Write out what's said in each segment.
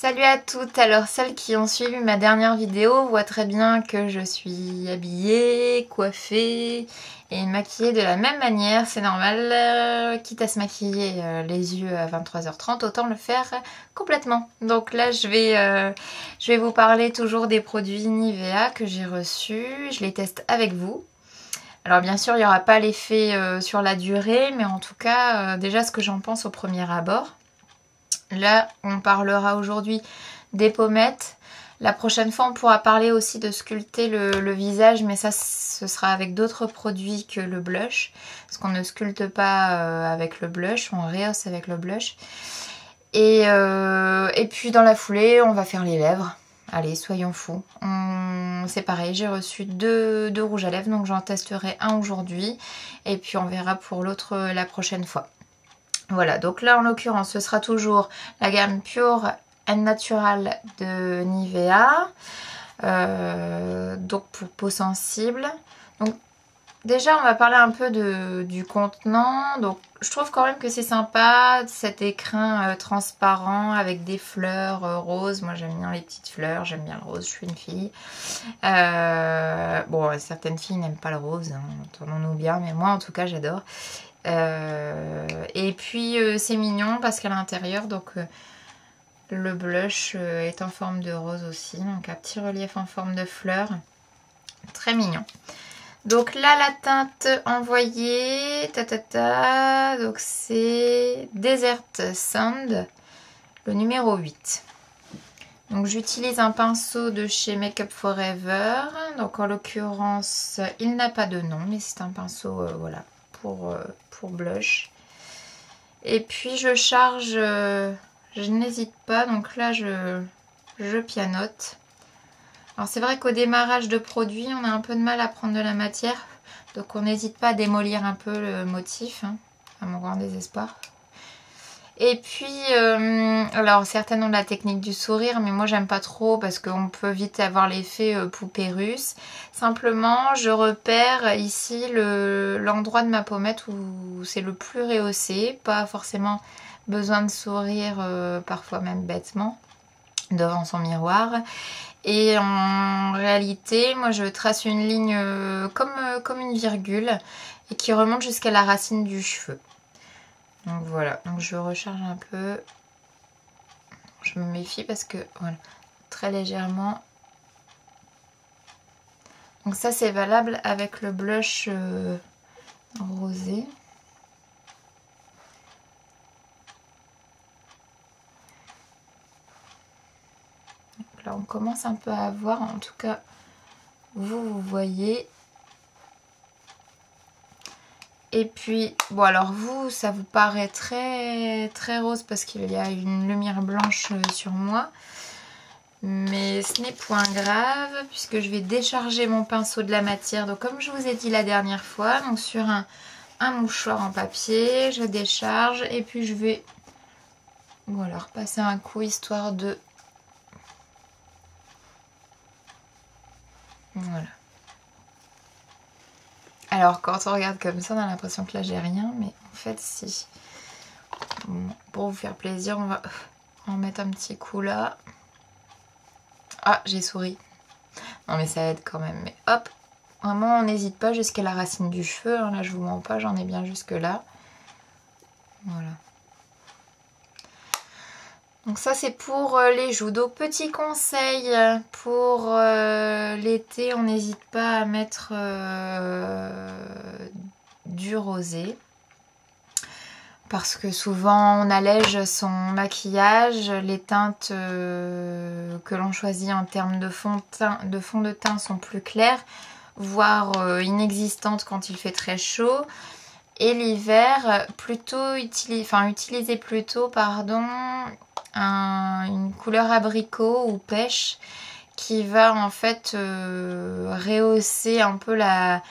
Salut à toutes, alors celles qui ont suivi ma dernière vidéo voient très bien que je suis habillée, coiffée et maquillée de la même manière, c'est normal, quitte à se maquiller les yeux à 23h30, autant le faire complètement. Donc là je vais vous parler toujours des produits Nivea que j'ai reçus, je les teste avec vous. Alors bien sûr il n'y aura pas l'effet sur la durée, mais en tout cas déjà ce que j'en pense au premier abord. Là, on parlera aujourd'hui des pommettes. La prochaine fois, on pourra parler aussi de sculpter le visage, mais ça, ce sera avec d'autres produits que le blush. Parce qu'on ne sculpte pas avec le blush, on rehausse avec le blush. Et puis dans la foulée, on va faire les lèvres. Allez, soyons fous. C'est pareil, j'ai reçu deux rouges à lèvres, donc j'en testerai un aujourd'hui. Et puis on verra pour l'autre la prochaine fois. Voilà, donc là en l'occurrence ce sera toujours la gamme Pure and Natural de Nivea, donc pour peau sensible. Donc déjà on va parler un peu du contenant. Donc je trouve quand même que c'est sympa, cet écrin transparent avec des fleurs roses. Moi j'aime bien les petites fleurs, j'aime bien le rose, je suis une fille. Bon, certaines filles n'aiment pas le rose, hein, entendons-nous bien, mais moi en tout cas j'adore. Et puis c'est mignon parce qu'à l'intérieur donc le blush est en forme de rose aussi, donc un petit relief en forme de fleur, très mignon. Donc là la teinte envoyée, donc c'est Desert Sand, le numéro 8. Donc j'utilise un pinceau de chez Make Up Forever, donc en l'occurrence il n'a pas de nom, mais c'est un pinceau voilà, pour blush. Et puis je charge, je n'hésite pas, donc là je pianote. Alors c'est vrai qu'au démarrage de produit on a un peu de mal à prendre de la matière, donc on n'hésite pas à démolir un peu le motif, hein, à mon grand désespoir. Et puis, alors certaines ont la technique du sourire, mais moi j'aime pas trop parce qu'on peut vite avoir l'effet poupée russe. Simplement, je repère ici l'endroit de ma pommette où c'est le plus rehaussé. Pas forcément besoin de sourire, parfois même bêtement, devant son miroir. Et en réalité, moi je trace une ligne comme une virgule et qui remonte jusqu'à la racine du cheveu. Donc voilà, donc je recharge un peu. Je me méfie parce que, voilà, très légèrement. Donc ça c'est valable avec le blush rosé. Donc là on commence un peu à voir, en tout cas vous voyez. Et puis, bon alors vous, ça vous paraît très rose parce qu'il y a une lumière blanche sur moi. Mais ce n'est point grave puisque je vais décharger mon pinceau de la matière. Donc comme je vous ai dit la dernière fois, donc sur un mouchoir en papier, je décharge et puis je vais voilà, repasser un coup histoire de... Voilà. Alors quand on regarde comme ça, on a l'impression que là j'ai rien, mais en fait si. Bon, pour vous faire plaisir, on va en mettre un petit coup là. Ah, j'ai souri. Non mais ça aide quand même, mais hop. Vraiment on n'hésite pas jusqu'à la racine du cheveu, hein. Là je vous mens pas, j'en ai bien jusque là. Voilà. Donc ça c'est pour les joues. Donc petit conseil pour l'été, on n'hésite pas à mettre du rosé. Parce que souvent on allège son maquillage, les teintes que l'on choisit en termes de fond de teint sont plus claires, voire inexistantes quand il fait très chaud. Et l'hiver, utilisez plutôt pardon, une couleur abricot ou pêche qui va en fait rehausser un peu la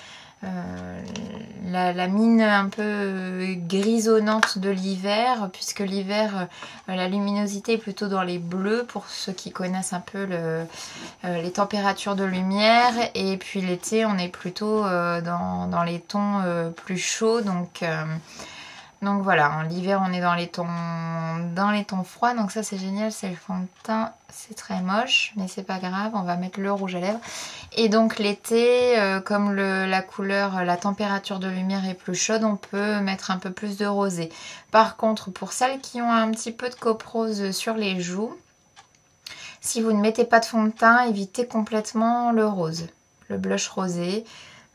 mine un peu grisonnante de l'hiver, puisque l'hiver la luminosité est plutôt dans les bleus pour ceux qui connaissent un peu les températures de lumière, et puis l'été on est plutôt dans les tons plus chauds, donc Donc voilà, en l'hiver on est dans les tons froids, donc ça c'est génial, c'est le fond de teint, c'est très moche, mais c'est pas grave, on va mettre le rouge à lèvres. Et donc l'été, comme la couleur, la température de lumière est plus chaude, on peut mettre un peu plus de rosé. Par contre, pour celles qui ont un petit peu de coprose sur les joues, si vous ne mettez pas de fond de teint, évitez complètement le rose, le blush rosé.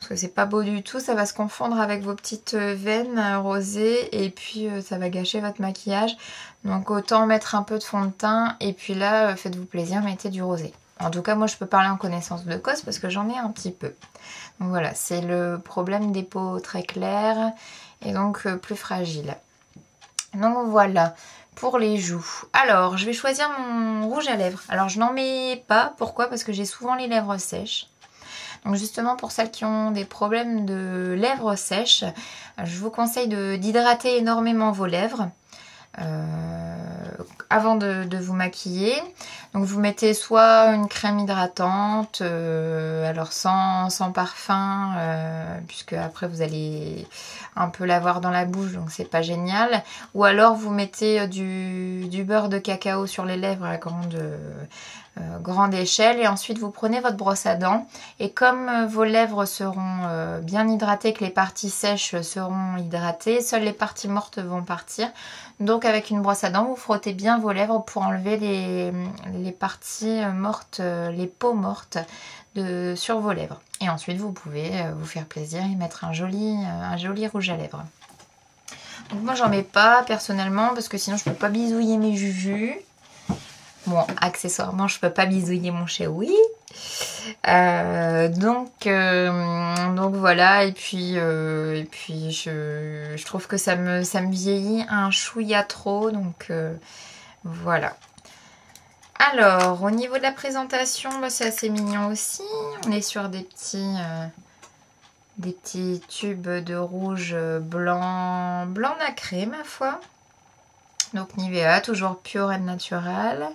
Parce que c'est pas beau du tout, ça va se confondre avec vos petites veines rosées et puis ça va gâcher votre maquillage. Donc autant mettre un peu de fond de teint et puis là faites-vous plaisir, mettez du rosé. En tout cas moi je peux parler en connaissance de cause parce que j'en ai un petit peu. Donc voilà, c'est le problème des peaux très claires et donc plus fragiles. Donc voilà pour les joues. Alors je vais choisir mon rouge à lèvres. Alors je n'en mets pas, pourquoi? Parce que j'ai souvent les lèvres sèches. Donc justement pour celles qui ont des problèmes de lèvres sèches, je vous conseille d'hydrater énormément vos lèvres avant de vous maquiller. Donc vous mettez soit une crème hydratante, alors sans parfum, puisque après vous allez un peu l'avoir dans la bouche, donc c'est pas génial. Ou alors vous mettez du beurre de cacao sur les lèvres à grande échelle et ensuite vous prenez votre brosse à dents et comme vos lèvres seront bien hydratées, que les parties sèches seront hydratées, seules les parties mortes vont partir. Donc avec une brosse à dents vous frottez bien vos lèvres pour enlever les parties mortes, les peaux mortes sur vos lèvres. Et ensuite vous pouvez vous faire plaisir et mettre un joli rouge à lèvres. Donc moi j'en mets pas personnellement parce que sinon je peux pas bisouiller mes jujus. Bon, accessoirement, je peux pas bisouiller mon chéoui. Donc voilà. Et puis je trouve que ça me vieillit un chouïa trop. Donc voilà. Alors, au niveau de la présentation, bah, c'est assez mignon aussi. On est sur des petits tubes de rouge blanc nacré, ma foi. Donc Nivea, toujours pure et naturelle.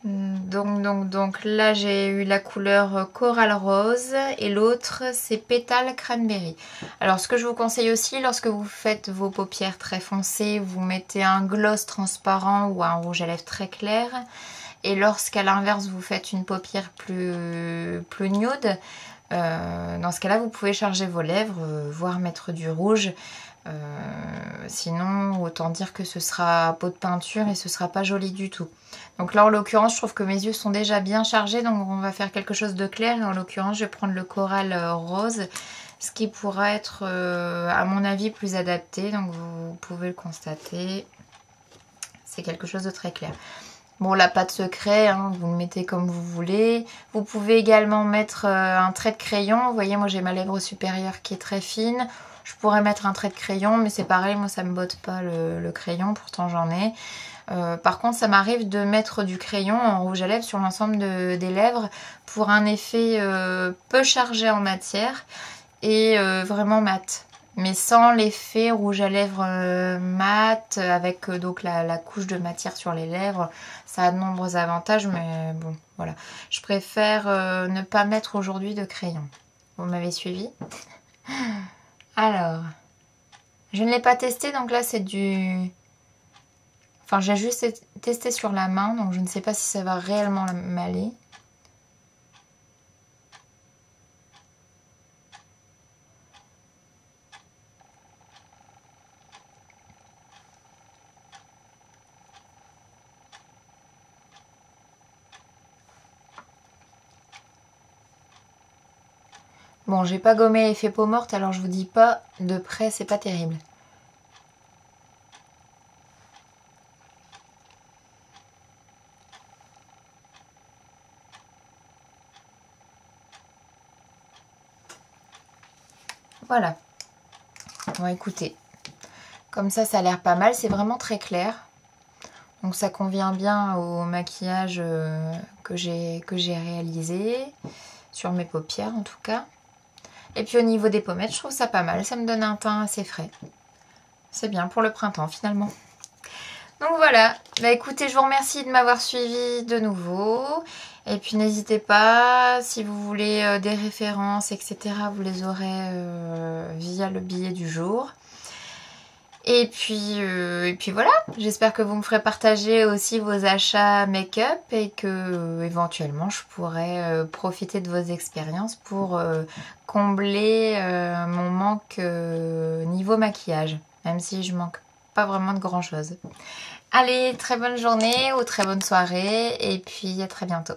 Donc là j'ai eu la couleur coral rose et l'autre c'est pétale cranberry. Alors ce que je vous conseille aussi, lorsque vous faites vos paupières très foncées, vous mettez un gloss transparent ou un rouge à lèvres très clair. Et lorsqu'à l'inverse vous faites une paupière plus nude, dans ce cas là vous pouvez charger vos lèvres, voire mettre du rouge. Sinon autant dire que ce sera peau de peinture et ce sera pas joli du tout. Donc là en l'occurrence je trouve que mes yeux sont déjà bien chargés, donc on va faire quelque chose de clair et en l'occurrence je vais prendre le coral rose, ce qui pourra être à mon avis plus adapté, donc vous pouvez le constater, c'est quelque chose de très clair. Bon, là, pas de secret, hein, vous le mettez comme vous voulez. Vous pouvez également mettre un trait de crayon. Vous voyez, moi j'ai ma lèvre supérieure qui est très fine. Je pourrais mettre un trait de crayon, mais c'est pareil, moi ça me botte pas le crayon, pourtant j'en ai. Par contre, ça m'arrive de mettre du crayon en rouge à lèvres sur l'ensemble des lèvres pour un effet peu chargé en matière et vraiment mat. Mais sans l'effet rouge à lèvres mat, avec donc la couche de matière sur les lèvres. Ça a de nombreux avantages, mais bon, voilà. Je préfère ne pas mettre aujourd'hui de crayon. Vous m'avez suivi? Alors, je ne l'ai pas testé, donc là c'est du... Enfin, j'ai juste testé sur la main, donc je ne sais pas si ça va réellement m'aller. Bon, j'ai pas gommé effet peau morte, alors je vous dis pas, de près, c'est pas terrible. Voilà. Bon, écoutez, comme ça a l'air pas mal, c'est vraiment très clair. Donc ça convient bien au maquillage que j'ai réalisé, sur mes paupières en tout cas. Et puis au niveau des pommettes, je trouve ça pas mal. Ça me donne un teint assez frais. C'est bien pour le printemps finalement. Donc voilà. Bah écoutez, je vous remercie de m'avoir suivi de nouveau. Et puis n'hésitez pas, si vous voulez des références, etc., vous les aurez via le billet du jour. Et puis voilà, j'espère que vous me ferez partager aussi vos achats make-up et que éventuellement je pourrai profiter de vos expériences pour combler mon manque niveau maquillage, même si je manque pas vraiment de grand chose. Allez, très bonne journée ou très bonne soirée et puis à très bientôt.